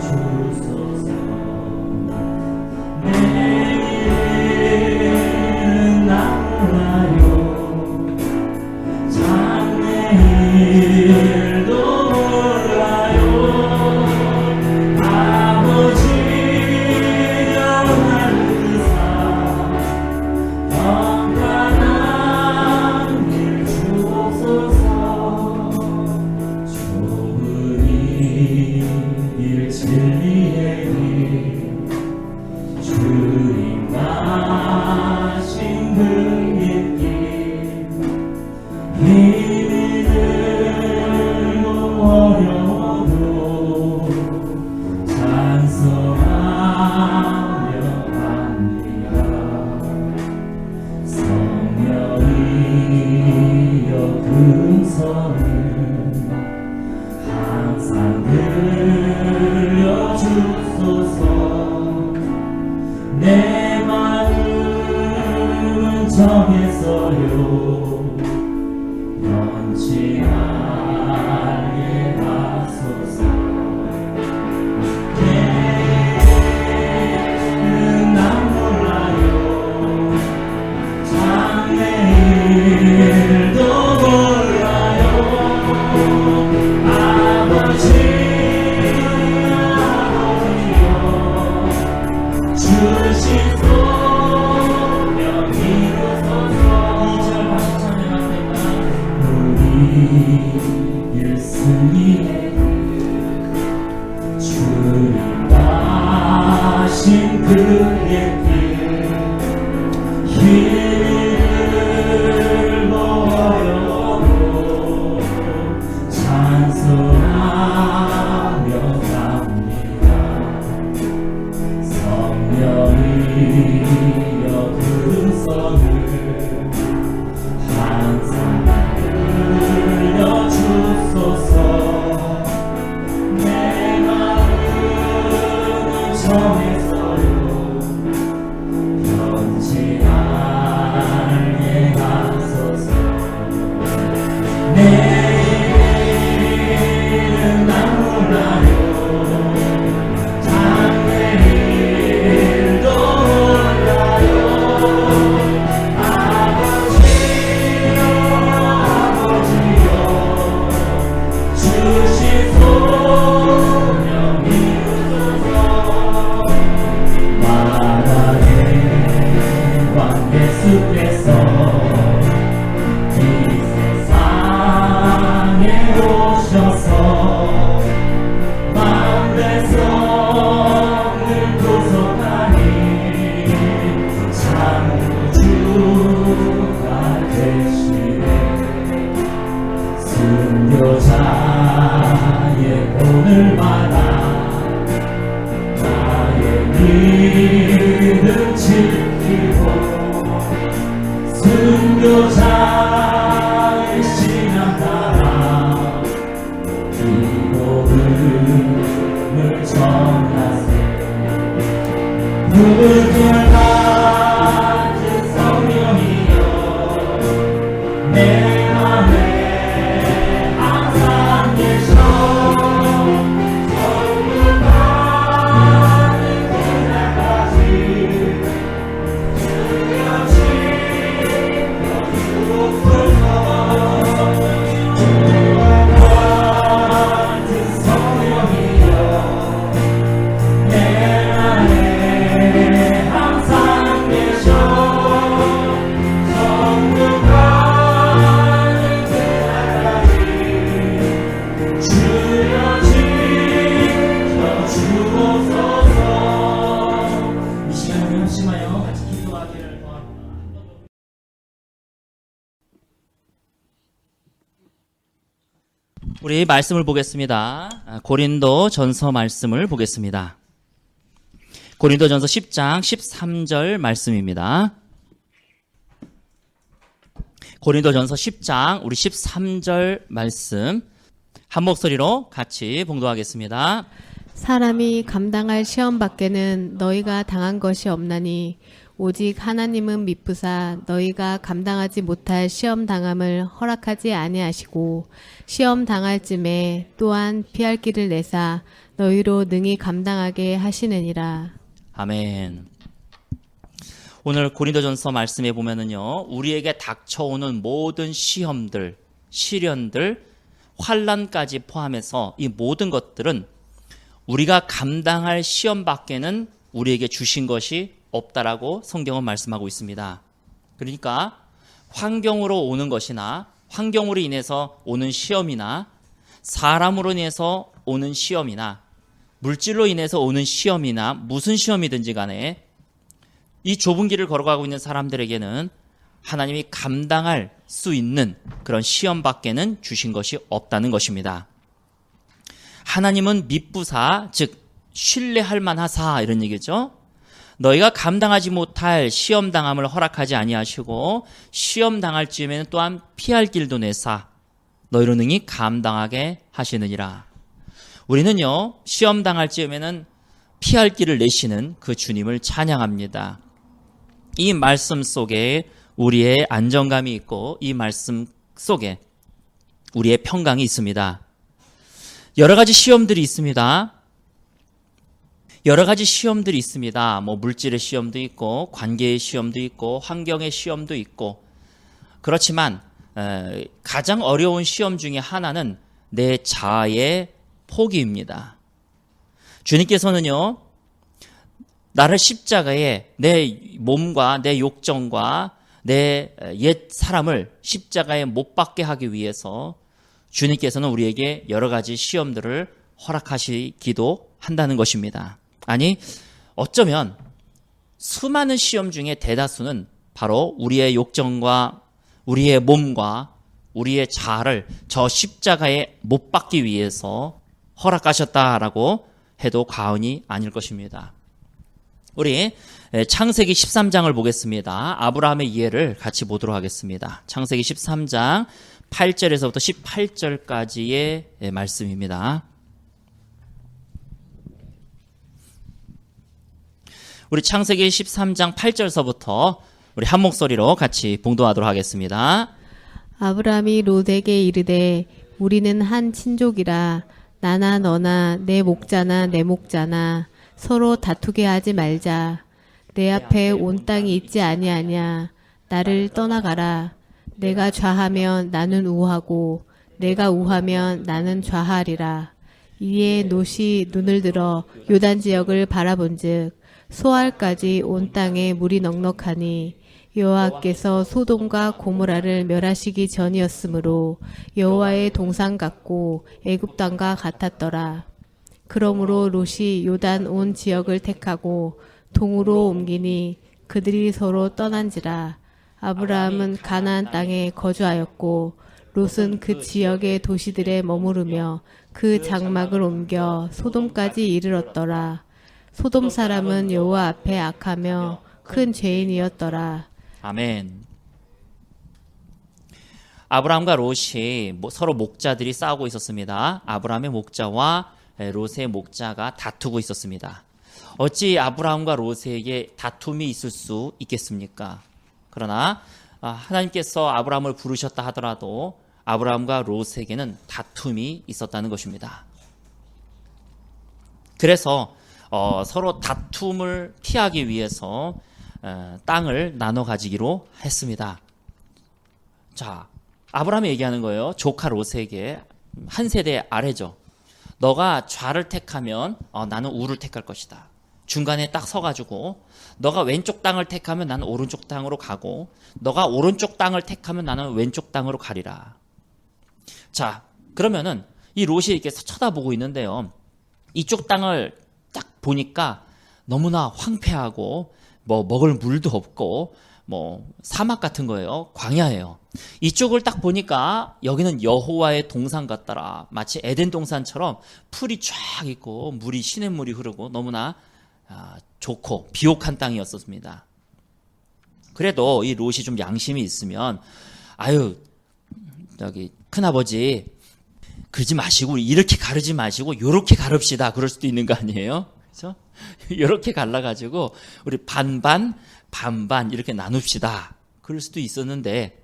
손잡아주소서. 내일은 몰라요. 장래일도 몰라요. 아버지 영원한 의사 평안한 길 주옵소서. 좋은 일 진리의 길 주님 가신 그 길 힘이 들고 어려워도 찬송하며 갑니다. 성령이여 금성을 항상 들려주소서. 내 마음은 정했어요. 변치 않게 하소서. 내일은 난 몰라요. 장래일도 몰라요. 아버지여 주신 소명 이루소서. 2절 다시 찬양합니다. 우리 일승이의 주님 가신 그의 길 힘을 어려워도 찬송하며 갑니다. 성령이여 금성을 항상 들려주소서. 내 마음은 정했어요. 변치 않게 하소서. 내일은 난 몰라요. 장래일도 몰라요. 아버지여 주신 소명 이루소서. 마다의 왕 예수께서 이 세상에 오셔서 만배성을 구속하니 참 구주가 되시네. 순교자의 본을 받아 나의 믿음 지키고 순교자의 신앙 따라 이 복음을 전하세. 물결 같은 성령이여 내 맘에 항상 계셔. 성불하는 그날까지 주옵소서. 같은 성령이여 내 안에 항상 계셔. 성불하는 그날까지 주여 지켜주옵소서. 이 시간에 합심하여 같이 기도하기를 바랍니다. 우리 말씀을 보겠습니다. 고린도 전서 말씀을 보겠습니다. 고린도 전서 10장 13절 말씀입니다. 고린도 전서 10장 우리 13절 말씀 한 목소리로 같이 봉독하겠습니다. 사람이 감당할 시험 밖에는 너희가 당한 것이 없나니 오직 하나님은 미쁘사 너희가 감당하지 못할 시험 당함을 허락하지 아니하시고 시험 당할 쯤에 또한 피할 길을 내사 너희로 능히 감당하게 하시느니라. 아멘. 오늘 고린도전서 말씀에 보면은요, 우리에게 닥쳐오는 모든 시험들, 시련들, 환난까지 포함해서 이 모든 것들은 우리가 감당할 시험밖에는 우리에게 주신 것이 없다라고 성경은 말씀하고 있습니다. 그러니까 환경으로 오는 것이나 환경으로 인해서 오는 시험이나 사람으로 인해서 오는 시험이나 물질로 인해서 오는 시험이나 무슨 시험이든지 간에 이 좁은 길을 걸어가고 있는 사람들에게는 하나님이 감당할 수 있는 그런 시험밖에는 주신 것이 없다는 것입니다. 하나님은 미쁘사, 즉 신뢰할 만하사 이런 얘기죠. 너희가 감당하지 못할 시험 당함을 허락하지 아니하시고 시험 당할 즈음에는 또한 피할 길도 내사 너희로 능히 감당하게 하시느니라. 우리는요, 시험 당할 즈음에는 피할 길을 내시는 그 주님을 찬양합니다. 이 말씀 속에 우리의 안정감이 있고 이 말씀 속에 우리의 평강이 있습니다. 여러 가지 시험들이 있습니다. 여러 가지 시험들이 있습니다. 물질의 시험도 있고 관계의 시험도 있고 환경의 시험도 있고 그렇지만 가장 어려운 시험 중에 하나는 내 자아의 포기입니다. 주님께서는요, 나를 십자가에 내 몸과 내 욕정과 내 옛 사람을 십자가에 못 박게 하기 위해서 주님께서는 우리에게 여러 가지 시험들을 허락하시기도 한다는 것입니다. 아니, 어쩌면 수많은 시험 중에 대다수는 바로 우리의 욕정과 우리의 몸과 우리의 자아를 저 십자가에 못 박기 위해서 허락하셨다라고 해도 과언이 아닐 것입니다. 우리 창세기 13장을 보겠습니다. 아브라함의 이해를 같이 보도록 하겠습니다. 창세기 13장 8절에서부터 18절까지의 말씀입니다. 우리 창세기 13장 8절서부터 우리 한 목소리로 같이 봉독하도록 하겠습니다. 아브라함이 롯에게 이르되 우리는 한 친족이라 나나 너나 내 목자나 내 목자나 서로 다투게 하지 말자. 내 앞에 온 땅이 있지 아니하냐. 나를 떠나가라. 내가 좌하면 나는 우하고 내가 우하면 나는 좌하리라. 이에 롯이 눈을 들어 요단 지역을 바라본즉 소알까지 온 땅에 물이 넉넉하니 여호와께서 소돔과 고모라를 멸하시기 전이었으므로 여호와의 동산 같고 애굽 땅과 같았더라. 그러므로 롯이 요단 온 지역을 택하고 동으로 옮기니 그들이 서로 떠난지라. 아브라함은 가나안 땅에 거주하였고 롯은 그 지역의 도시들에 머무르며 그 장막을 옮겨 소돔까지 이르렀더라. 소돔 사람은 여호와 앞에 악하며 큰 죄인이었더라. 아멘. 아브라함과 롯이 서로 목자들이 싸우고 있었습니다. 아브라함의 목자와 롯의 목자가 다투고 있었습니다. 어찌 아브라함과 롯에게 다툼이 있을 수 있겠습니까? 그러나 하나님께서 아브라함을 부르셨다 하더라도 아브라함과 롯에게는 다툼이 있었다는 것입니다. 그래서 서로 다툼을 피하기 위해서 땅을 나눠 가지기로 했습니다. 자, 아브라함이 얘기하는 거예요. 조카 롯에게 한 세대 아래죠. 너가 좌를 택하면 나는 우를 택할 것이다. 중간에 딱 서가지고 너가 왼쪽 땅을 택하면 나는 오른쪽 땅으로 가고 너가 오른쪽 땅을 택하면 나는 왼쪽 땅으로 가리라. 자, 그러면은 이 롯이 이렇게 쳐다보고 있는데요. 이쪽 땅을 딱 보니까 너무나 황폐하고 먹을 물도 없고 사막 같은 거예요. 광야예요. 이쪽을 딱 보니까 여기는 여호와의 동산 같더라. 마치 에덴 동산처럼 풀이 쫙 있고 물이 시냇물이 흐르고 너무나 좋고 비옥한 땅이었습니다. 그래도 이 롯이 좀 양심이 있으면 저기 큰아버지 그러지 마시고 이렇게 가르지 마시고 요렇게 가릅시다. 그럴 수도 있는 거 아니에요? 그렇죠? 이렇게 갈라가지고 우리 반반 반반 이렇게 나눕시다. 그럴 수도 있었는데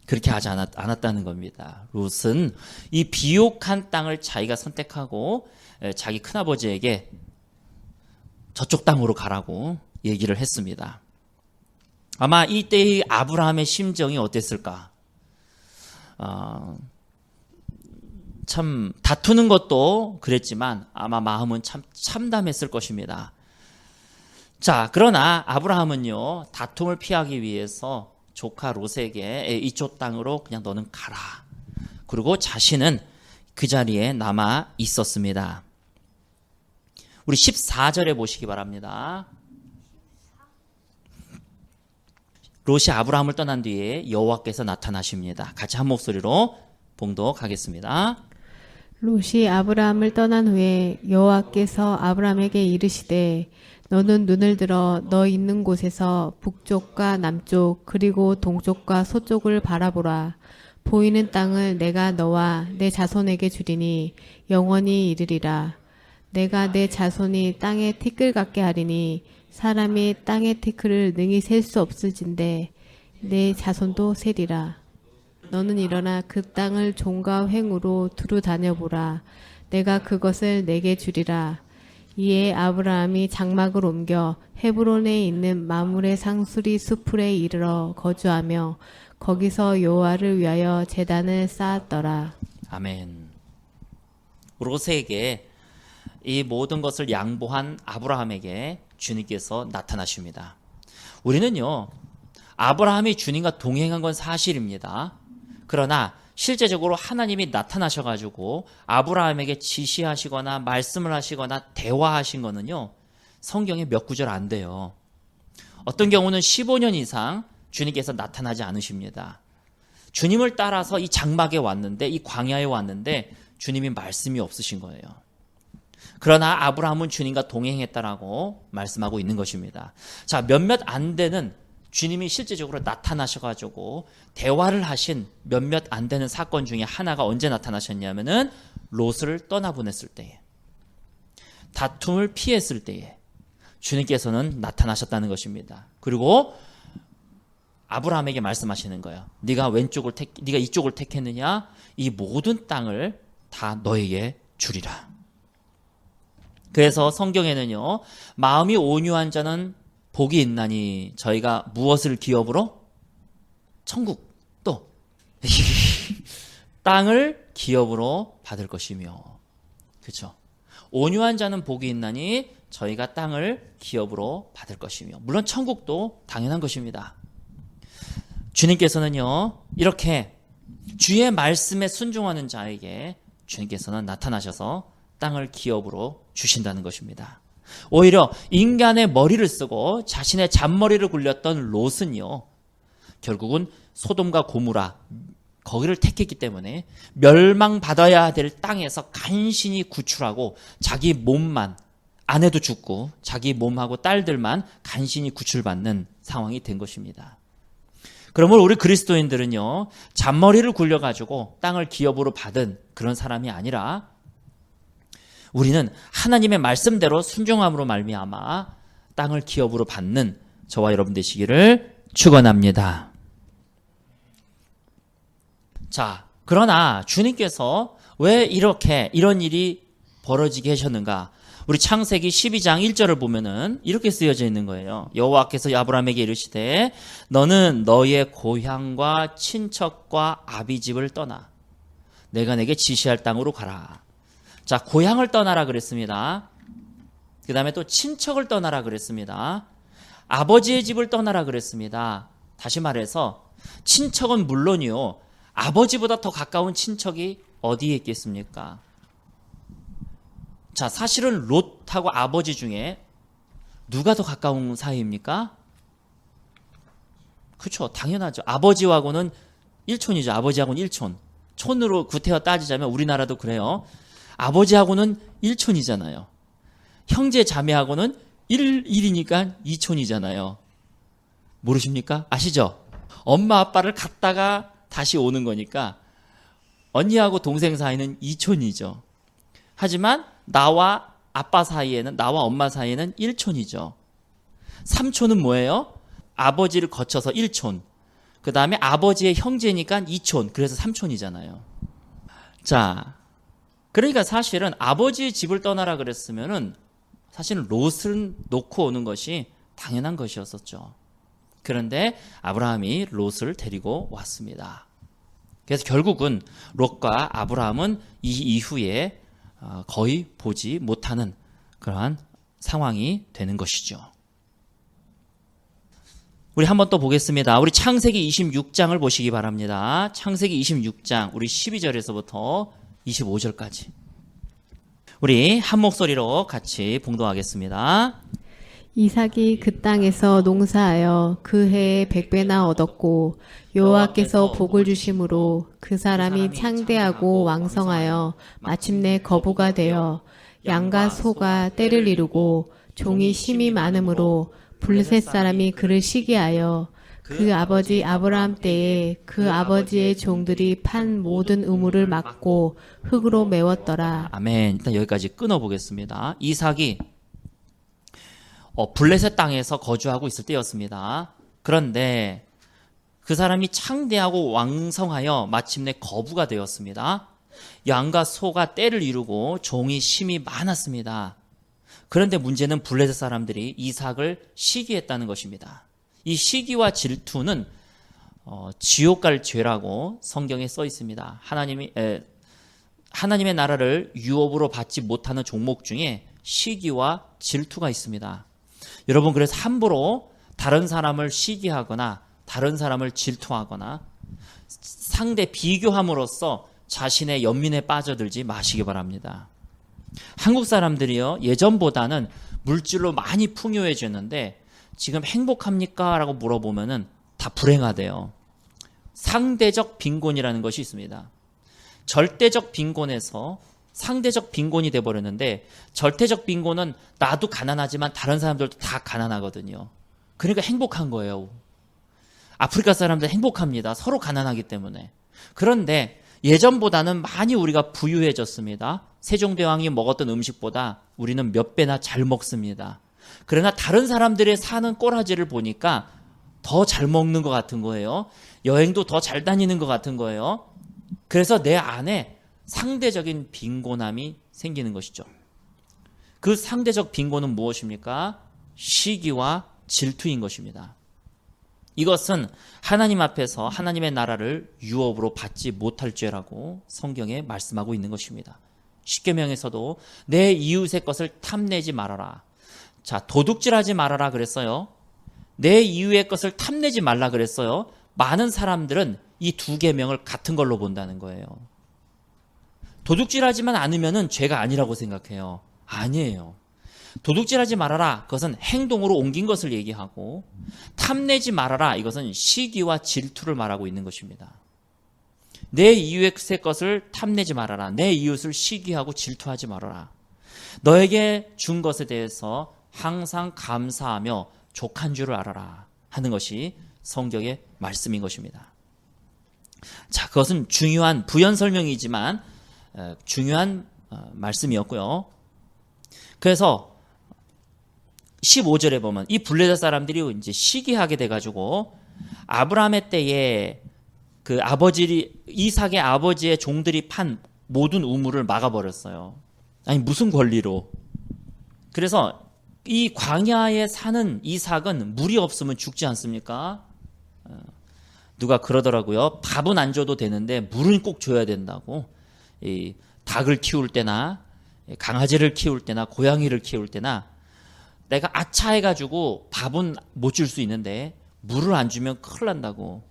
그렇게 하지 않았다는 겁니다. 롯은 이 비옥한 땅을 자기가 선택하고 자기 큰아버지에게 저쪽 땅으로 가라고 얘기를 했습니다. 아마 이때의 아브라함의 심정이 어땠을까? 참 다투는 것도 그랬지만 아마 마음은 참 참담했을 것입니다. 자, 그러나 아브라함은요, 다툼을 피하기 위해서 조카 롯에게 이쪽 땅으로 그냥 너는 가라. 그리고 자신은 그 자리에 남아 있었습니다. 우리 14절에 보시기 바랍니다. 롯이 아브라함을 떠난 뒤에 여호와께서 나타나십니다. 같이 한 목소리로 봉독하겠습니다. 롯이 아브라함을 떠난 후에 여호와께서 아브라함에게 이르시되 너는 눈을 들어 너 있는 곳에서 북쪽과 남쪽 그리고 동쪽과 서쪽을 바라보라. 보이는 땅을 내가 너와 내 자손에게 주리니 영원히 이르리라. 내가 내 자손이 땅의 티끌 같게 하리니 사람이 땅의 티끌을 능히 셀 수 없을진데 내 자손도 세리라. 너는 일어나 그 땅을 종과 횡으로 두루 다녀보라. 내가 그것을 내게 주리라. 이에 아브라함이 장막을 옮겨 헤브론에 있는 마므레 상수리 수풀에 이르러 거주하며 거기서 여호와를 위하여 제단을 쌓았더라. 아멘. 롯에게 이 모든 것을 양보한 아브라함에게 주님께서 나타나십니다. 우리는요, 아브라함이 주님과 동행한 건 사실입니다. 그러나 실제적으로 하나님이 나타나셔가지고 아브라함에게 지시하시거나 말씀을 하시거나 대화하신 거는요, 성경에 몇 구절 안 돼요. 어떤 경우는 15년 이상 주님께서 나타나지 않으십니다. 주님을 따라서 이 장막에 왔는데, 이 광야에 왔는데 주님이 말씀이 없으신 거예요. 그러나 아브라함은 주님과 동행했다라고 말씀하고 있는 것입니다. 자, 몇몇 안 되는 주님이 실제적으로 나타나셔가지고 대화를 하신 몇몇 안 되는 사건 중에 하나가 언제 나타나셨냐면은 롯을 떠나보냈을 때에, 다툼을 피했을 때에 주님께서는 나타나셨다는 것입니다. 그리고 아브라함에게 말씀하시는 거예요. 네가 이쪽을 택했느냐? 이 모든 땅을 다 너에게 주리라. 그래서 성경에는요, 마음이 온유한 자는 복이 있나니 저희가 무엇을 기업으로? 천국, 또 땅을 기업으로 받을 것이며, 그렇죠? 온유한 자는 복이 있나니 저희가 땅을 기업으로 받을 것이며, 물론 천국도 당연한 것입니다. 주님께서는요, 이렇게 주의 말씀에 순종하는 자에게 주님께서는 나타나셔서 땅을 기업으로 주신다는 것입니다. 오히려 인간의 머리를 쓰고 자신의 잔머리를 굴렸던 롯은요, 결국은 소돔과 고모라, 거기를 택했기 때문에 멸망받아야 될 땅에서 간신히 구출하고 자기 몸만, 아내도 죽고 자기 몸하고 딸들만 간신히 구출받는 상황이 된 것입니다. 그러면 우리 그리스도인들은요, 잔머리를 굴려가지고 땅을 기업으로 받은 그런 사람이 아니라 우리는 하나님의 말씀대로 순종함으로 말미암아 땅을 기업으로 받는 저와 여러분 되시기를 축원합니다. 자, 그러나 주님께서 왜 이런 일이 벌어지게 하셨는가? 우리 창세기 12장 1절을 보면은 이렇게 쓰여져 있는 거예요. 여호와께서 아브라함에게 이르시되 너는 너의 고향과 친척과 아비집을 떠나 내가 내게 지시할 땅으로 가라. 자, 고향을 떠나라 그랬습니다. 그 다음에 또 친척을 떠나라 그랬습니다. 아버지의 집을 떠나라 그랬습니다. 다시 말해서 친척은 물론이요, 아버지보다 더 가까운 친척이 어디에 있겠습니까? 자, 사실은 롯하고 아버지 중에 누가 더 가까운 사이입니까? 그렇죠, 당연하죠. 아버지하고는 1촌이죠. 아버지하고는 1촌. 촌으로 구태여 따지자면 우리나라도 그래요. 아버지하고는 1촌이잖아요. 형제 자매하고는 1이니까 2촌이잖아요. 모르십니까? 아시죠? 엄마 아빠를 갔다가 다시 오는 거니까 언니하고 동생 사이는 2촌이죠. 하지만 나와 아빠 사이에는, 나와 엄마 사이에는 1촌이죠. 3촌은 뭐예요? 아버지를 거쳐서 1촌, 그 다음에 아버지의 형제니까 2촌, 그래서 3촌이잖아요. 자, 그러니까 사실은 아버지의 집을 떠나라 그랬으면은 사실은 롯을 놓고 오는 것이 당연한 것이었었죠. 그런데 아브라함이 롯을 데리고 왔습니다. 그래서 결국은 롯과 아브라함은 이 이후에 거의 보지 못하는 그러한 상황이 되는 것이죠. 우리 한번 또 보겠습니다. 우리 창세기 26장을 보시기 바랍니다. 창세기 26장 우리 12절에서부터 25절까지 우리 한 목소리로 같이 봉독하겠습니다. 이삭이 그 땅에서 농사하여 그 해에 100배나 얻었고 여호와께서 복을 주심으로 그 사람이 창대하고 왕성하여 마침내 거부가 되어 양과 소가 때를 이루고 종이 심이 많으므로 블레셋 사람이 그를 시기하여 그 아버지 아브라함 때에 그 아버지의 종들이 판 모든 우물을 막고 흙으로 메웠더라. 아멘. 일단 여기까지 끊어보겠습니다. 이삭이 블레셋 땅에서 거주하고 있을 때였습니다. 그런데 그 사람이 창대하고 왕성하여 마침내 거부가 되었습니다. 양과 소가 떼를 이루고 종이 심이 많았습니다. 그런데 문제는 블레셋 사람들이 이삭을 시기했다는 것입니다. 이 시기와 질투는 지옥 갈 죄라고 성경에 써 있습니다. 하나님의 나라를 유업으로 받지 못하는 종목 중에 시기와 질투가 있습니다. 여러분, 그래서 함부로 다른 사람을 시기하거나 다른 사람을 질투하거나 상대 비교함으로써 자신의 연민에 빠져들지 마시기 바랍니다. 한국 사람들이요, 예전보다는 물질로 많이 풍요해졌는데 지금 행복합니까? 라고 물어보면은 다 불행하대요. 상대적 빈곤이라는 것이 있습니다. 절대적 빈곤에서 상대적 빈곤이 돼버렸는데, 절대적 빈곤은 나도 가난하지만 다른 사람들도 다 가난하거든요. 그러니까 행복한 거예요. 아프리카 사람들 행복합니다. 서로 가난하기 때문에. 그런데 예전보다는 많이 우리가 부유해졌습니다. 세종대왕이 먹었던 음식보다 우리는 몇 배나 잘 먹습니다. 그러나 다른 사람들의 사는 꼬라지를 보니까 더 잘 먹는 것 같은 거예요. 여행도 더 잘 다니는 것 같은 거예요. 그래서 내 안에 상대적인 빈곤함이 생기는 것이죠. 그 상대적 빈곤은 무엇입니까? 시기와 질투인 것입니다. 이것은 하나님 앞에서 하나님의 나라를 유업으로 받지 못할 죄라고 성경에 말씀하고 있는 것입니다. 십계명에서도 내 이웃의 것을 탐내지 말아라. 자, 도둑질하지 말아라 그랬어요. 내 이웃의 것을 탐내지 말라 그랬어요. 많은 사람들은 이 두 계명을 같은 걸로 본다는 거예요. 도둑질하지만 않으면은 죄가 아니라고 생각해요. 아니에요. 도둑질하지 말아라. 그것은 행동으로 옮긴 것을 얘기하고, 탐내지 말아라. 이것은 시기와 질투를 말하고 있는 것입니다. 내 이웃의 것을 탐내지 말아라. 내 이웃을 시기하고 질투하지 말아라. 너에게 준 것에 대해서 항상 감사하며 족한 줄을 알아라 하는 것이 성경의 말씀인 것입니다. 자, 그것은 중요한 부연 설명이지만 중요한 말씀이었고요. 그래서 15절에 보면 이 블레셋 사람들이 이제 시기하게 돼가지고 아브라함의 때에 그 이삭의 아버지의 종들이 판 모든 우물을 막아버렸어요. 아니, 무슨 권리로? 그래서 이 광야에 사는 이삭은 물이 없으면 죽지 않습니까? 누가 그러더라고요. 밥은 안 줘도 되는데 물은 꼭 줘야 된다고. 이 닭을 키울 때나 강아지를 키울 때나 고양이를 키울 때나 내가 아차 해가지고 밥은 못 줄 수 있는데 물을 안 주면 큰일 난다고.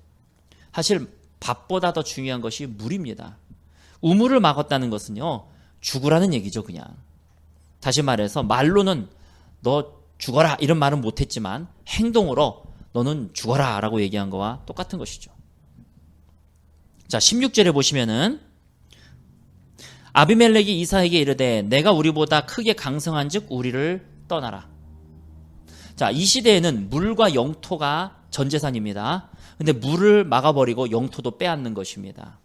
사실 밥보다 더 중요한 것이 물입니다. 우물을 막았다는 것은요, 죽으라는 얘기죠. 그냥. 다시 말해서 말로는 너 죽어라 이런 말은 못했지만 행동으로 너는 죽어라 라고 얘기한 거와 똑같은 것이죠. 자, 16절에 보시면은 아비멜렉이 이삭에게 이르되 내가 우리보다 크게 강성한 즉 우리를 떠나라. 자, 이 시대에는 물과 영토가 전 재산입니다. 근데 물을 막아버리고 영토도 빼앗는 것입니다.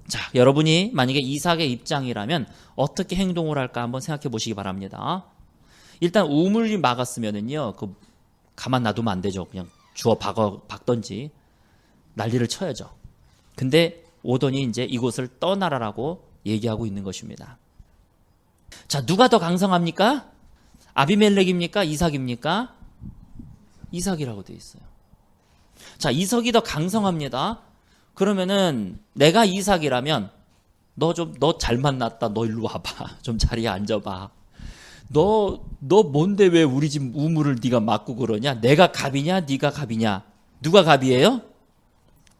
자, 여러분이 만약에 이삭의 입장이라면 어떻게 행동을 할까 한번 생각해 보시기 바랍니다. 일단 우물이 막았으면은요, 가만 놔두면 안 되죠. 그냥 주워 박던지 난리를 쳐야죠. 근데 오돈이 이제 이곳을 떠나라라고 얘기하고 있는 것입니다. 자, 누가 더 강성합니까? 아비멜렉입니까? 이삭입니까? 이삭이라고 되어 있어요. 자, 이삭이 더 강성합니다. 그러면은 내가 이삭이라면 너 잘 만났다. 너 일로 와봐. 좀 자리에 앉아봐. 너 뭔데 왜 우리 집 우물을 네가 막고 그러냐? 내가 갑이냐? 네가 갑이냐? 누가 갑이에요?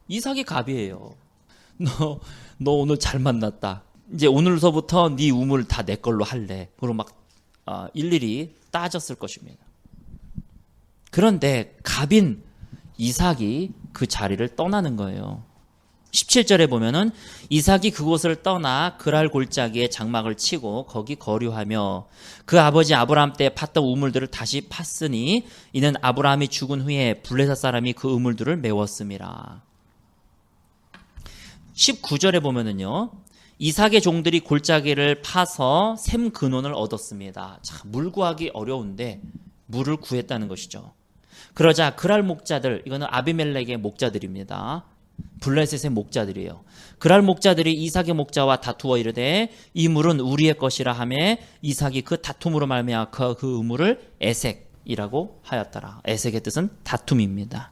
이삭이 갑이에요. 너 오늘 잘 만났다. 이제 오늘서부터 네 우물 다 내 걸로 할래. 그리고 막 일일이 따졌을 것입니다. 그런데 갑인 이삭이 그 자리를 떠나는 거예요. 17절에 보면은 이삭이 그곳을 떠나 그랄 골짜기에 장막을 치고 거기 거류하며 그 아버지 아브라함 때 팠던 우물들을 다시 팠으니 이는 아브라함이 죽은 후에 블레셋 사람이 그 우물들을 메웠음이라. 19절에 보면은요, 이삭의 종들이 골짜기를 파서 샘 근원을 얻었습니다. 자, 물 구하기 어려운데 물을 구했다는 것이죠. 그러자 그랄 목자들, 이거는 아비멜렉의 목자들입니다. 블레셋의 목자들이에요. 그랄 목자들이 이삭의 목자와 다투어 이르되 이 물은 우리의 것이라 하매 이삭이 그 다툼으로 말미암아 그 우물을 에색이라고 하였더라. 에색의 뜻은 다툼입니다.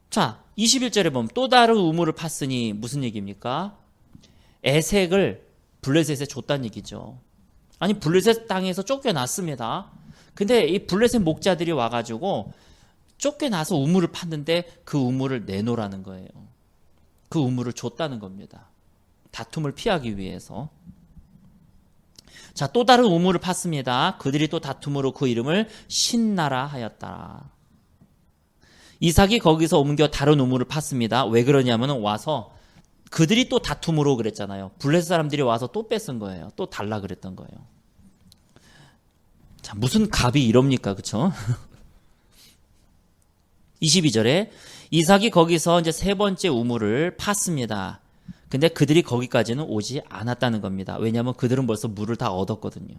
자, 21절에 보면 또 다른 우물을 팠으니 무슨 얘기입니까? 에색을 블레셋에 줬다는 얘기죠. 아니, 블레셋 땅에서 쫓겨났습니다. 근데 이 블레셋 목자들이 와가지고 쫓겨나서 우물을 팠는데 그 우물을 내놓으라는 거예요. 그 우물을 줬다는 겁니다. 다툼을 피하기 위해서. 자, 또 다른 우물을 팠습니다. 그들이 또 다툼으로 그 이름을 신나라 하였다. 이삭이 거기서 옮겨 다른 우물을 팠습니다. 왜 그러냐면 와서 그들이 또 다툼으로 그랬잖아요. 블레셋 사람들이 와서 또 뺏은 거예요. 또 달라 그랬던 거예요. 자, 무슨 갑이 이럽니까? 그쵸? 22절에 이삭이 거기서 이제 세 번째 우물을 팠습니다. 근데 그들이 거기까지는 오지 않았다는 겁니다. 왜냐하면 그들은 벌써 물을 다 얻었거든요.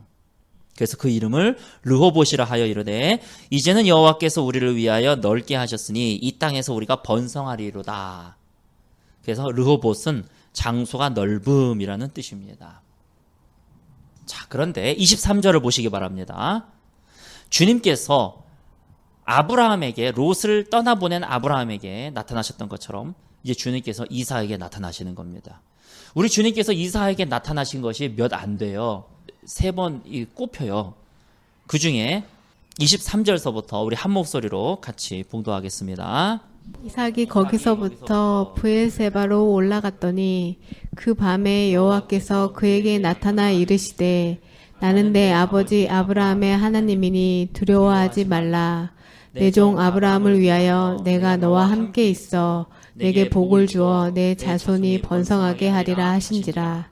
그래서 그 이름을 르호봇이라 하여 이르되 이제는 여호와께서 우리를 위하여 넓게 하셨으니 이 땅에서 우리가 번성하리로다. 그래서 르호봇은 장소가 넓음이라는 뜻입니다. 자, 그런데 23절을 보시기 바랍니다. 주님께서 아브라함에게 롯을 떠나보낸 아브라함에게 나타나셨던 것처럼 이제 주님께서 이삭에게 나타나시는 겁니다. 우리 주님께서 이삭에게 나타나신 것이 몇 안 돼요. 3번 꼽혀요. 그 중에 23절서부터 우리 한 목소리로 같이 봉독하겠습니다. 이삭이 거기서부터 브엘세바로 올라갔더니 그 밤에 여호와께서 그에게 나타나 이르시되 나는 내 아버지 아브라함의 하나님이니 두려워하지 말라. 내 종 아브라함을 위하여 내가 너와 함께 있어 내게 복을 주어 내 자손이 번성하게 하리라 하신지라.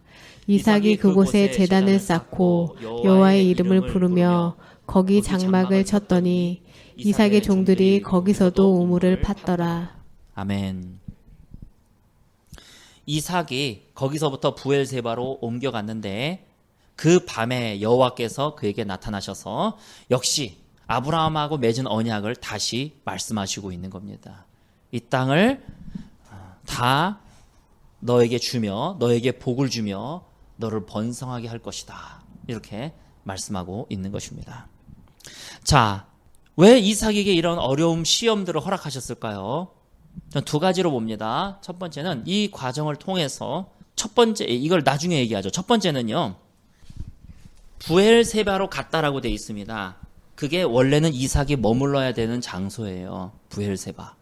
이삭이 그곳에 제단을 쌓고 여호와의 이름을 부르며 거기 장막을 쳤더니 이삭의 종들이 거기서도 우물을 팠더라. 아멘. 이삭이 거기서부터 브엘세바로 옮겨갔는데 그 밤에 여호와께서 그에게 나타나셔서 역시 아브라함하고 맺은 언약을 다시 말씀하시고 있는 겁니다. 이 땅을 다 너에게 주며 너에게 복을 주며 너를 번성하게 할 것이다. 이렇게 말씀하고 있는 것입니다. 자, 왜 이삭에게 이런 어려움, 시험들을 허락하셨을까요? 저는 2가지로 봅니다. 첫 번째는 이 과정을 통해서 이걸 나중에 얘기하죠. 첫 번째는요, 브엘세바로 갔다라고 되어 있습니다. 그게 원래는 이삭이 머물러야 되는 장소예요. 브엘세바.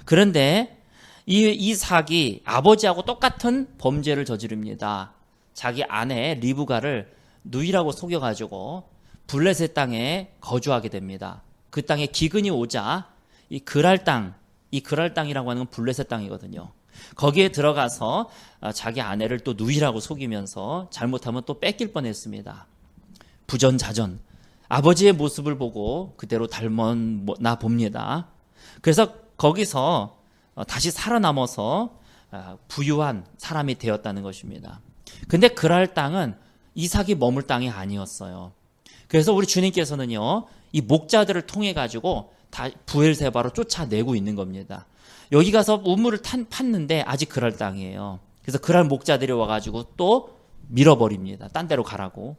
그런데 이 이삭이 아버지하고 똑같은 범죄를 저지릅니다. 자기 아내 리브가를 누이라고 속여가지고 블레셋 땅에 거주하게 됩니다. 그 땅에 기근이 오자 이 그랄 땅이라고 하는 건 블레셋 땅이거든요. 거기에 들어가서 자기 아내를 또 누이라고 속이면서 잘못하면 또 뺏길 뻔했습니다. 부전자전. 아버지의 모습을 보고 그대로 닮았나 봅니다. 그래서 거기서 다시 살아남아서 부유한 사람이 되었다는 것입니다. 근데 그랄 땅은 이삭이 머물 땅이 아니었어요. 그래서 우리 주님께서는요, 이 목자들을 통해 가지고 다 부엘세바로 쫓아내고 있는 겁니다. 여기 가서 우물을 팠는데 아직 그랄 땅이에요. 그래서 그랄 목자들이 와가지고 또 밀어버립니다. 딴 데로 가라고.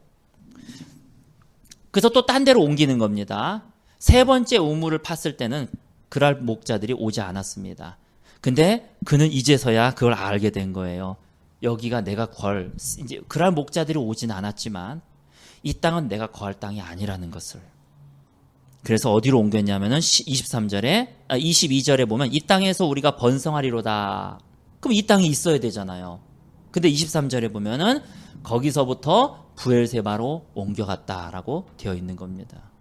그래서 또 딴 데로 옮기는 겁니다. 세 번째 우물을 팠을 때는 그랄 목자들이 오지 않았습니다. 근데 그는 이제서야 그걸 알게 된 거예요. 여기가 내가 이제 그랄 목자들이 오진 않았지만 이 땅은 내가 거할 땅이 아니라는 것을. 그래서 어디로 옮겼냐면은 22절에 보면 이 땅에서 우리가 번성하리로다. 그럼 이 땅이 있어야 되잖아요. 근데 23절에 보면은 거기서부터 부엘세바로 옮겨갔다라고 되어 있는 겁니다.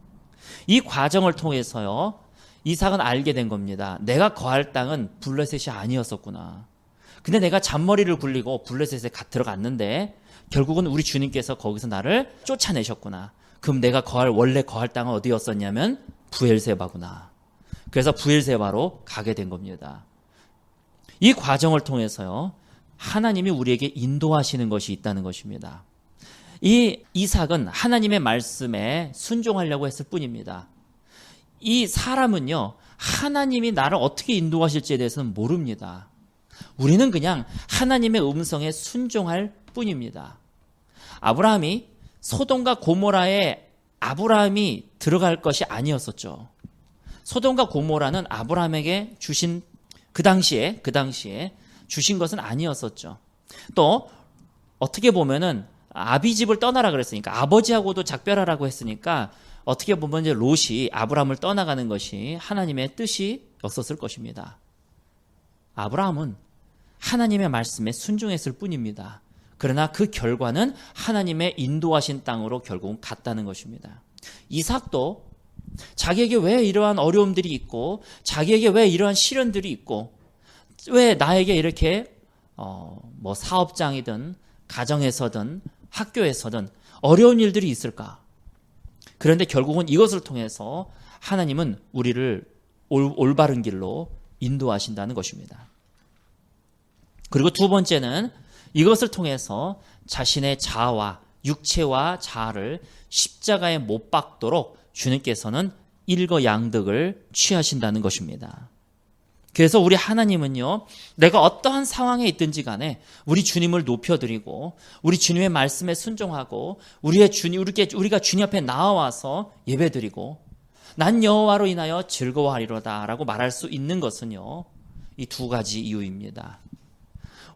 이 과정을 통해서요, 이삭은 알게 된 겁니다. 내가 거할 땅은 블레셋이 아니었었구나. 근데 내가 잔머리를 굴리고 블레셋에 들어갔는데 결국은 우리 주님께서 거기서 나를 쫓아내셨구나. 그럼 내가 원래 거할 땅은 어디였었냐면 부엘세바구나. 그래서 부엘세바로 가게 된 겁니다. 이 과정을 통해서요, 하나님이 우리에게 인도하시는 것이 있다는 것입니다. 이 이삭은 하나님의 말씀에 순종하려고 했을 뿐입니다. 이 사람은요, 하나님이 나를 어떻게 인도하실지에 대해서는 모릅니다. 우리는 그냥 하나님의 음성에 순종할 뿐입니다. 아브라함이 소돔과 고모라에 아브라함이 들어갈 것이 아니었었죠. 소돔과 고모라는 아브라함에게 주신 그 당시에 주신 것은 아니었었죠. 또 어떻게 보면은 아비집을 떠나라 그랬으니까, 아버지하고도 작별하라고 했으니까 어떻게 보면 이제 롯이 아브라함을 떠나가는 것이 하나님의 뜻이었었을 것입니다. 아브라함은 하나님의 말씀에 순종했을 뿐입니다. 그러나 그 결과는 하나님의 인도하신 땅으로 결국은 갔다는 것입니다. 이삭도 자기에게 왜 이러한 어려움들이 있고, 자기에게 왜 이러한 시련들이 있고, 왜 나에게 이렇게 뭐 사업장이든 가정에서든 학교에서든 어려운 일들이 있을까? 그런데 결국은 이것을 통해서 하나님은 우리를 올바른 길로 인도하신다는 것입니다. 그리고 두 번째는 이것을 통해서 자신의 자아와 육체와 자아를 십자가에 못 박도록 주님께서는 일거양득을 취하신다는 것입니다. 그래서 우리 하나님은요, 내가 어떠한 상황에 있든지 간에 우리 주님을 높여드리고 우리 주님의 말씀에 순종하고 우리가 주님 앞에 나와서 예배드리고 난 여호와로 인하여 즐거워하리로다 라고 말할 수 있는 것은요, 이 두 가지 이유입니다.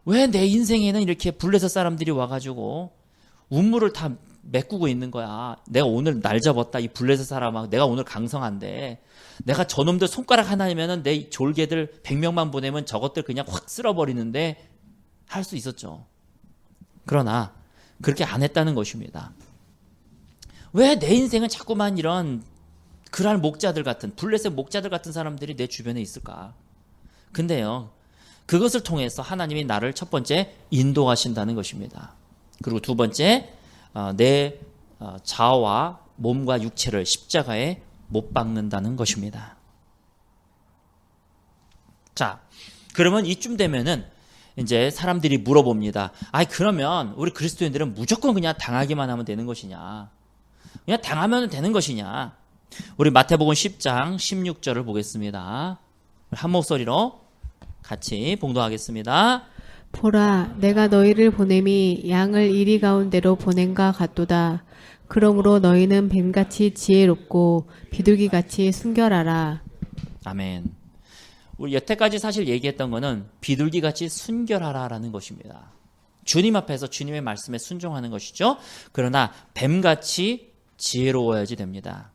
왜 내 인생에는 이렇게 블레셋 사람들이 와가지고 운물을 다 메꾸고 있는 거야. 내가 오늘 날 잡았다. 이 블레셋 사람하고 내가 오늘 강성한데 내가 저놈들 손가락 하나면은 내 졸개들 100명만 보내면 저것들 그냥 확 쓸어버리는데 할 수 있었죠. 그러나 그렇게 안 했다는 것입니다. 왜 내 인생은 자꾸만 이런 그랄 목자들 같은, 블레셋 목자들 같은 사람들이 내 주변에 있을까? 근데요, 그것을 통해서 하나님이 나를 첫 번째 인도하신다는 것입니다. 그리고 두 번째, 내 자아와 몸과 육체를 십자가에 못 박는다는 것입니다. 자, 그러면 이쯤 되면은 이제 사람들이 물어봅니다. 아이, 그러면 우리 그리스도인들은 무조건 그냥 당하기만 하면 되는 것이냐? 그냥 당하면 되는 것이냐? 우리 마태복음 10장 16절을 보겠습니다. 한 목소리로 같이 봉독하겠습니다. 보라, 내가 너희를 보냄이 양을 이리 가운데로 보낸과 같도다. 그러므로 너희는 뱀같이 지혜롭고 비둘기같이 순결하라. 아멘. 우리 여태까지 사실 얘기했던 거는 비둘기같이 순결하라라는 것입니다. 주님 앞에서 주님의 말씀에 순종하는 것이죠. 그러나 뱀같이 지혜로워야지 됩니다.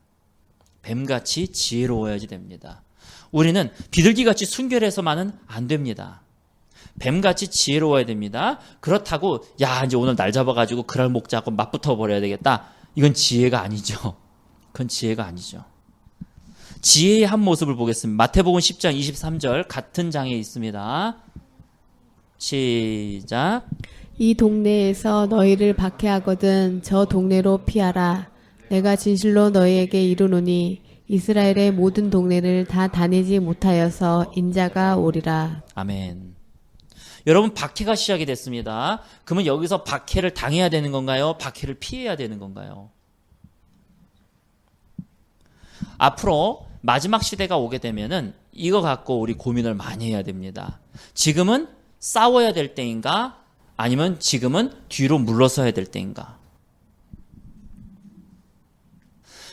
뱀같이 지혜로워야지 됩니다. 우리는 비둘기같이 순결해서만은 안 됩니다. 뱀같이 지혜로워야 됩니다. 그렇다고 야 이제 오늘 날 잡아가지고 그랄 목자하고 맞붙어 버려야 되겠다. 이건 지혜가 아니죠. 그건 지혜가 아니죠. 지혜의 한 모습을 보겠습니다. 마태복음 10장 23절 같은 장에 있습니다. 시작. 이 동네에서 너희를 박해하거든 저 동네로 피하라. 내가 진실로 너희에게 이르노니 이스라엘의 모든 동네를 다 다니지 못하여서 인자가 오리라. 아멘. 여러분, 박해가 시작이 됐습니다. 그러면 여기서 박해를 당해야 되는 건가요? 박해를 피해야 되는 건가요? 앞으로 마지막 시대가 오게 되면은 이거 갖고 우리 고민을 많이 해야 됩니다. 지금은 싸워야 될 때인가? 아니면 지금은 뒤로 물러서야 될 때인가?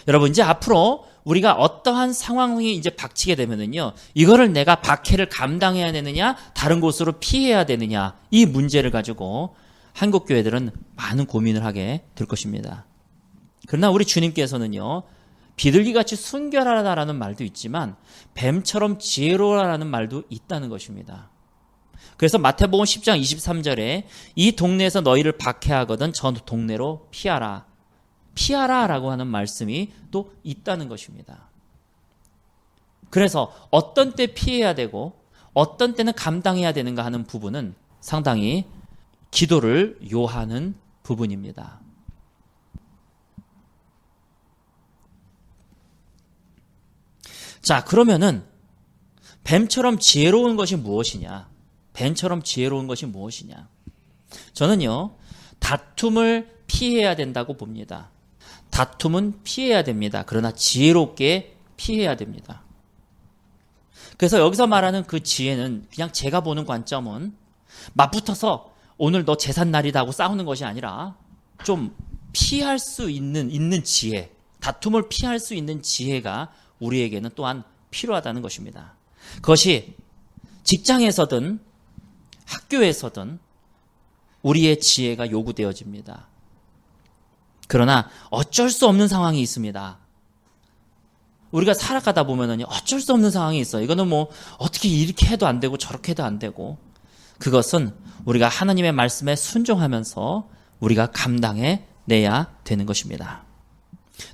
여러분, 이제 앞으로 우리가 어떠한 상황이 이제 닥치게 되면은요, 이거를 내가 박해를 감당해야 되느냐, 다른 곳으로 피해야 되느냐, 이 문제를 가지고 한국 교회들은 많은 고민을 하게 될 것입니다. 그러나 우리 주님께서는요, 비둘기같이 순결하다라는 말도 있지만 뱀처럼 지혜로우라는 말도 있다는 것입니다. 그래서 마태복음 10장 23절에 이 동네에서 너희를 박해하거든 저 동네로 피하라. 피하라라고 하는 말씀이 또 있다는 것입니다. 그래서 어떤 때 피해야 되고 어떤 때는 감당해야 되는가 하는 부분은 상당히 기도를 요하는 부분입니다. 자, 그러면은 뱀처럼 지혜로운 것이 무엇이냐? 뱀처럼 지혜로운 것이 무엇이냐? 저는요, 다툼을 피해야 된다고 봅니다. 다툼은 피해야 됩니다. 그러나 지혜롭게 피해야 됩니다. 그래서 여기서 말하는 그 지혜는 그냥 제가 보는 관점은 맞붙어서 오늘 너 제삿날이다 하고 싸우는 것이 아니라 좀 피할 수 있는 지혜, 다툼을 피할 수 있는 지혜가 우리에게는 또한 필요하다는 것입니다. 그것이 직장에서든 학교에서든 우리의 지혜가 요구되어집니다. 그러나 어쩔 수 없는 상황이 있습니다. 우리가 살아가다 보면은 어쩔 수 없는 상황이 있어요. 이거는 뭐 어떻게 이렇게 해도 안 되고 저렇게 해도 안 되고, 그것은 우리가 하나님의 말씀에 순종하면서 우리가 감당해 내야 되는 것입니다.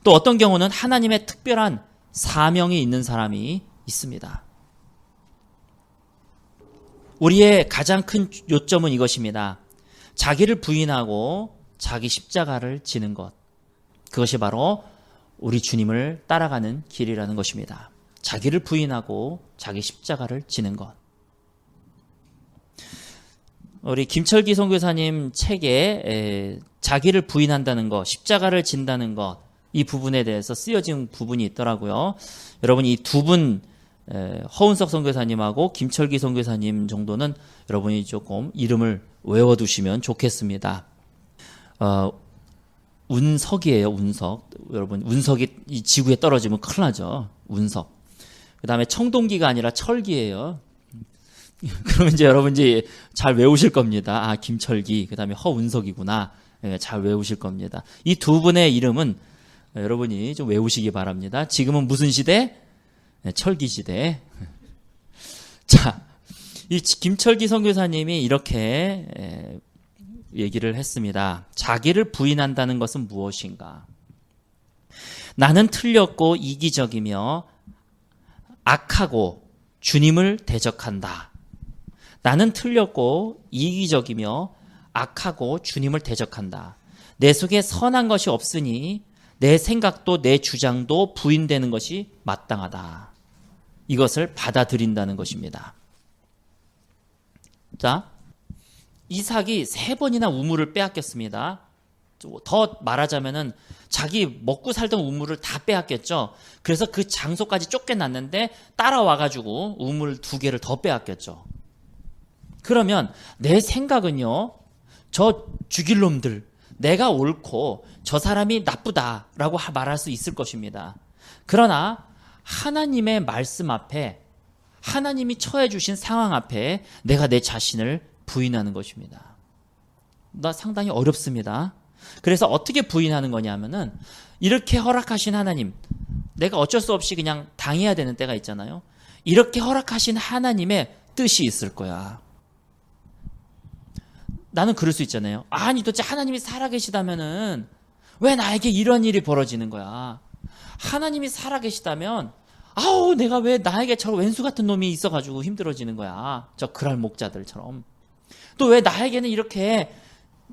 또 어떤 경우는 하나님의 특별한 사명이 있는 사람이 있습니다. 우리의 가장 큰 요점은 이것입니다. 자기를 부인하고 자기 십자가를 지는 것. 그것이 바로 우리 주님을 따라가는 길이라는 것입니다. 자기를 부인하고 자기 십자가를 지는 것. 우리 김철기 선교사님 책에 자기를 부인한다는 것, 십자가를 진다는 것, 이 부분에 대해서 쓰여진 부분이 있더라고요. 여러분, 이 두 분, 허은석 선교사님하고 김철기 선교사님 정도는 여러분이 조금 이름을 외워두시면 좋겠습니다. 운석이에요, 운석. 여러분, 운석이 이 지구에 떨어지면 큰일 나죠. 운석. 그 다음에 청동기가 아니라 철기예요. 그러면 이제 여러분 이제 잘 외우실 겁니다. 아, 김철기, 그 다음에 허운석이구나. 잘 외우실 겁니다. 이 두 분의 이름은 여러분이 좀 외우시기 바랍니다. 지금은 무슨 시대? 철기 시대. 자, 이 김철기 선교사님이 이렇게 얘기를 했습니다. 자기를 부인한다는 것은 무엇인가? 나는 틀렸고 이기적이며 악하고 주님을 대적한다. 나는 틀렸고 이기적이며 악하고 주님을 대적한다. 내 속에 선한 것이 없으니 내 생각도 내 주장도 부인되는 것이 마땅하다. 이것을 받아들인다는 것입니다. 자, 이삭이 3번이나 우물을 빼앗겼습니다. 더 말하자면은 자기 먹고 살던 우물을 다 빼앗겼죠. 그래서 그 장소까지 쫓겨났는데 따라와가지고 우물 2개를 더 빼앗겼죠. 그러면 내 생각은요, 저 죽일 놈들, 내가 옳고 저 사람이 나쁘다라고 말할 수 있을 것입니다. 그러나 하나님의 말씀 앞에, 하나님이 처해 주신 상황 앞에 내가 내 자신을 부인하는 것입니다. 나 상당히 어렵습니다. 그래서 어떻게 부인하는 거냐면은 이렇게 허락하신 하나님, 내가 어쩔 수 없이 그냥 당해야 되는 때가 있잖아요. 이렇게 허락하신 하나님의 뜻이 있을 거야. 나는 그럴 수 있잖아요. 아니 도대체 하나님이 살아계시다면은 왜 나에게 이런 일이 벌어지는 거야? 하나님이 살아계시다면 아우 내가 왜 나에게 저 왼수 같은 놈이 있어가지고 힘들어지는 거야? 저 그랄 목자들처럼. 또 왜 나에게는 이렇게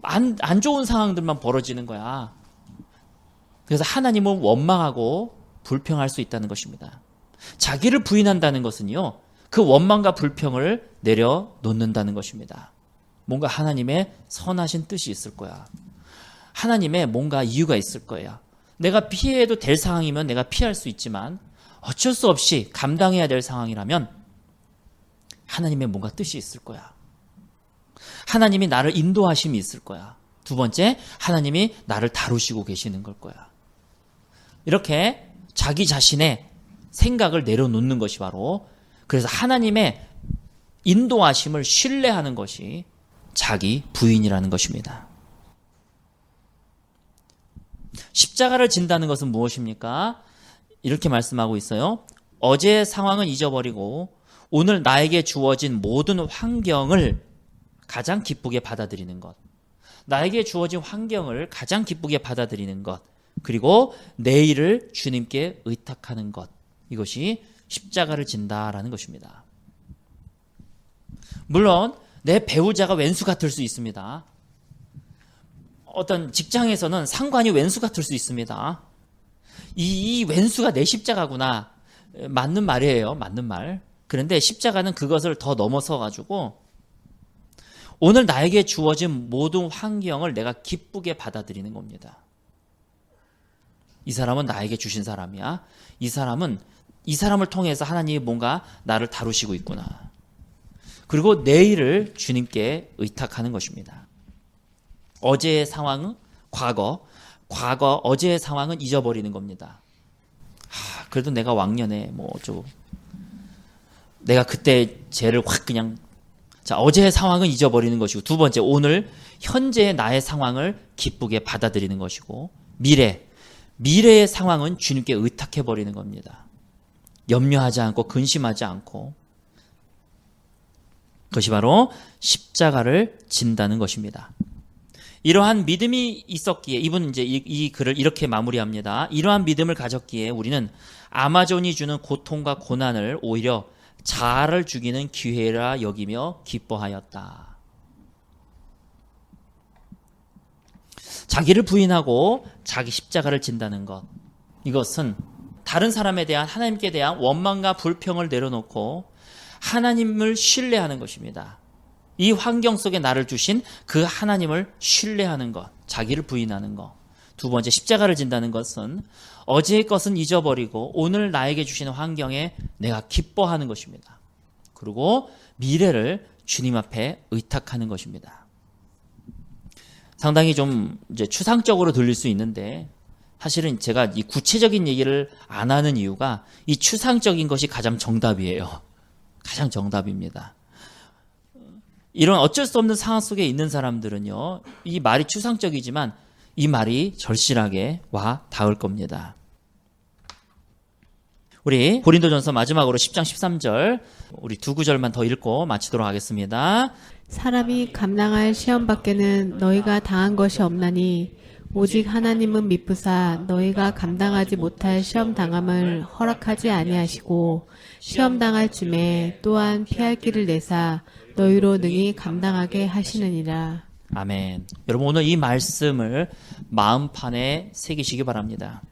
안 좋은 상황들만 벌어지는 거야? 그래서 하나님을 원망하고 불평할 수 있다는 것입니다. 자기를 부인한다는 것은요, 그 원망과 불평을 내려놓는다는 것입니다. 뭔가 하나님의 선하신 뜻이 있을 거야. 하나님의 뭔가 이유가 있을 거야. 내가 피해도 될 상황이면 내가 피할 수 있지만 어쩔 수 없이 감당해야 될 상황이라면 하나님의 뭔가 뜻이 있을 거야. 하나님이 나를 인도하심이 있을 거야. 두 번째, 하나님이 나를 다루시고 계시는 걸 거야. 이렇게 자기 자신의 생각을 내려놓는 것이 바로, 그래서 하나님의 인도하심을 신뢰하는 것이 자기 부인이라는 것입니다. 십자가를 진다는 것은 무엇입니까? 이렇게 말씀하고 있어요. 어제의 상황은 잊어버리고 오늘 나에게 주어진 모든 환경을 가장 기쁘게 받아들이는 것. 나에게 주어진 환경을 가장 기쁘게 받아들이는 것. 그리고 내일을 주님께 의탁하는 것. 이것이 십자가를 진다라는 것입니다. 물론 내 배우자가 왼수 같을 수 있습니다. 어떤 직장에서는 상관이 왼수 같을 수 있습니다. 이 왼수가 내 십자가구나. 맞는 말이에요. 맞는 말. 그런데 십자가는 그것을 더 넘어서 가지고 오늘 나에게 주어진 모든 환경을 내가 기쁘게 받아들이는 겁니다. 이 사람은 나에게 주신 사람이야. 이 사람을 통해서 하나님이 뭔가 나를 다루시고 있구나. 그리고 내일을 주님께 의탁하는 것입니다. 어제의 상황은 과거, 어제의 상황은 잊어버리는 겁니다. 그래도 내가 왕년에 내가 그때 죄를 확 그냥, 어제의 상황은 잊어버리는 것이고, 두 번째, 오늘 현재의 나의 상황을 기쁘게 받아들이는 것이고, 미래의 상황은 주님께 의탁해버리는 겁니다. 염려하지 않고 근심하지 않고, 그것이 바로 십자가를 진다는 것입니다. 이러한 믿음이 있었기에, 이분은 이제 이 글을 이렇게 마무리합니다. 이러한 믿음을 가졌기에 우리는 아마존이 주는 고통과 고난을 오히려 자아를 죽이는 기회라 여기며 기뻐하였다. 자기를 부인하고 자기 십자가를 진다는 것. 이것은 다른 사람에 대한, 하나님께 대한 원망과 불평을 내려놓고 하나님을 신뢰하는 것입니다. 이 환경 속에 나를 주신 그 하나님을 신뢰하는 것, 자기를 부인하는 것. 두 번째, 십자가를 진다는 것은 어제의 것은 잊어버리고 오늘 나에게 주시는 환경에 내가 기뻐하는 것입니다. 그리고 미래를 주님 앞에 의탁하는 것입니다. 상당히 좀 이제 추상적으로 들릴 수 있는데, 사실은 제가 이 구체적인 얘기를 안 하는 이유가 이 추상적인 것이 가장 정답이에요. 가장 정답입니다. 이런 어쩔 수 없는 상황 속에 있는 사람들은요, 이 말이 추상적이지만 이 말이 절실하게 와 닿을 겁니다. 우리 고린도전서 마지막으로 10장 13절 우리 두 구절만 더 읽고 마치도록 하겠습니다. 사람이 감당할 시험 밖에는 너희가 당한 것이 없나니 오직 하나님은 미쁘사 너희가 감당하지 못할 시험 당함을 허락하지 아니하시고 시험 당할 쯤에 또한 피할 길을 내사 너희로 능히 감당하게 하시느니라. 아멘. 여러분, 오늘 이 말씀을 마음판에 새기시기 바랍니다.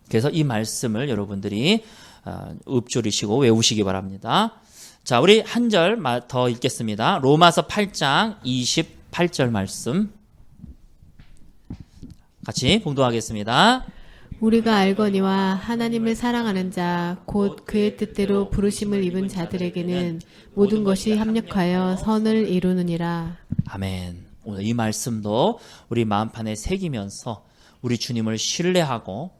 그래서 이 말씀을 여러분들이 읊조리시고 외우시기 바랍니다. 자, 우리 한 절 더 읽겠습니다. 로마서 8장 28절 말씀 같이 봉독하겠습니다. 우리가 알거니와 하나님을 사랑하는 자 곧 그의 뜻대로 부르심을 입은 자들에게는 모든 것이 합력하여 선을 이루느니라. 아멘. 오늘 이 말씀도 우리 마음판에 새기면서 우리 주님을 신뢰하고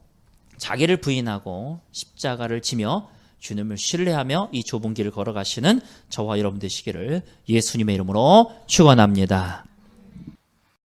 자기를 부인하고 십자가를 지며 주님을 신뢰하며 이 좁은 길을 걸어가시는 저와 여러분 되시기를 예수님의 이름으로 축원합니다.